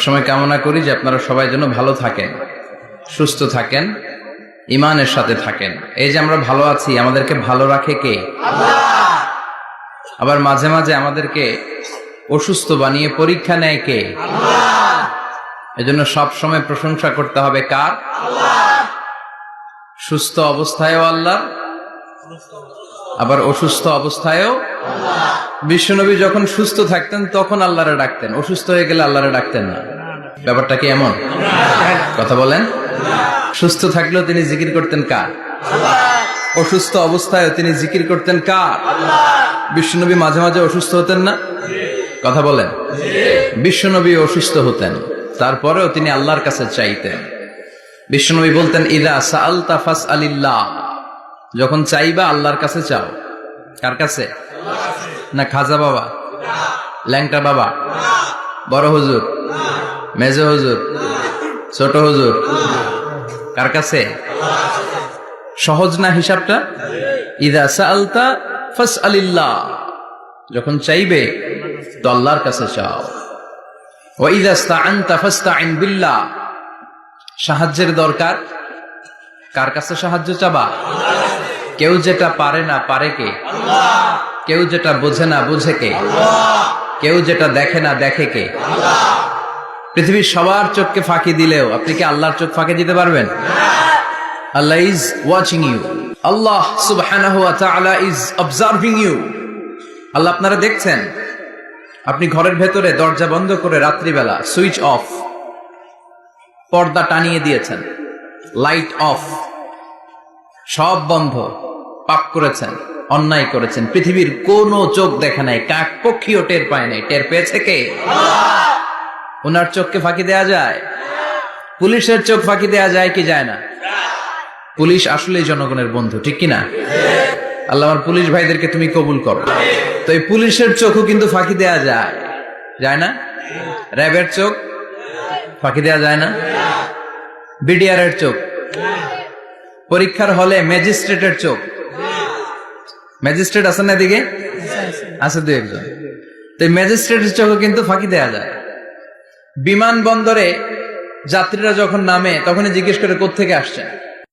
সময় কামনা করি যে আপনারা সবাই যেন ভালো থাকেন, সুস্থ থাকেন, ঈমানের সাথে থাকেন। এই যে আমরা ভালো আছি, আমাদেরকে ভালো রাখে কে? আল্লাহ। আবার মাঝে মাঝে আমাদেরকে অসুস্থ বানিয়ে পরীক্ষা নেয় কে? আল্লাহ। এজন্য সব সময় প্রশংসা করতে হবে কার? আল্লাহ। সুস্থ অবস্থায়ও আল্লাহ, আবার অসুস্থ অবস্থায়ও আল্লাহ। বিশ্বনবী যখন সুস্থ থাকতেন তখন আল্লাহরে ডাকতেন, অসুস্থ হয়ে গেলে আল্লাহরে ডাকতেন না। ব্যাপারটা কি এমন? কথা বলেন। সুস্থ থাকলেও তিনি জিকির করতেন কার? আল্লাহ। অসুস্থ অবস্থায়ও তিনি জিকির করতেন কার? আল্লাহ। বিশ্বনবী মাঝে মাঝে অসুস্থ হতেন না? কথা বলেন। বিশ্বনবী অসুস্থ হতেন, তারপরেও তিনি আল্লাহর কাছে চাইতেন। বিশ্বনবী বলতেন, ইদা সাআলতা ফাসআলিল্লাহ, যখন চাইবা আল্লাহর কাছে চাও। কার কাছে? না খাজা বাবা, ল্যাংটা বাবা, বড় হুজুর, মেজো হুজুর, ছোট হুজুর? কার কাছে? সহজ না হিসাবটা? ইদা সাআলতা ফাসআলিল্লাহ, যখন চাইবে তো আল্লাহর কাছে চাও। ওয়া ইদা ইসতাআনতা ফাসতাইন বিল্লাহ, সাহায্যের দরকার কার কাছে সাহায্য চাবা? কেউ যেটা পারে না পারে কে? আল্লাহ। কেউ যেটা বোঝে না বুঝে কে? আল্লাহ। কেউ যেটা দেখে না দেখে কে? আল্লাহ। পৃথিবীর সবার চোখকে ফাঁকি দিলেও আপনি কি আল্লাহর চোখ ফাঁকি দিতে পারবেন? আল্লাহ ইজ ওয়াচিং ইউ, আল্লাহ সুবহানাহু ওয়া তাআলা ইজ অবজার্ভিং ইউ। আল্লাহ আপনারা দেখছেন। আপনি ঘরের ভেতরে দরজা বন্ধ করে রাত্রিবেলা সুইচ অফ, পর্দা টানিয়ে দিয়েছেন, লাইট অফ, সব বন্ধ, পাপ করেছেন, অন্যায় করেছেন, পৃথিবীর কোন চোখ দেখে নাই, কাক পক্ষীও টের পায় নাই। টের পেয়েছে কে? ওনার চোখকে ফাঁকি দেয়া যায়? পুলিশের চোখ ফাঁকি দেয়া যায় কি যায় না? পুলিশ আসলেই জনগণের বন্ধু, ঠিক কিনা? আল্লাহ আমার পুলিশ ভাইদেরকে তুমি কবুল করো। তো এই পুলিশের চোখও কিন্তু ফাঁকি দেয়া যায়, যায় না? র্যাবের চোখ ফাঁকি দেয়া যায় না? বিডিআরের চোখ, পরীক্ষার হলে ম্যাজিস্ট্রেটের চোখ, ম্যাজিস্ট্রেট আছেন না এদিকে? আছে দু একজন। তো ম্যাজিস্ট্রেটের চোখও কিন্তু ফাঁকি দেয়া যায়। বিমানবন্দরে যাত্রীরা যখন নামে তখনই জিজ্ঞেস করে কোত্থেকে আসছেন,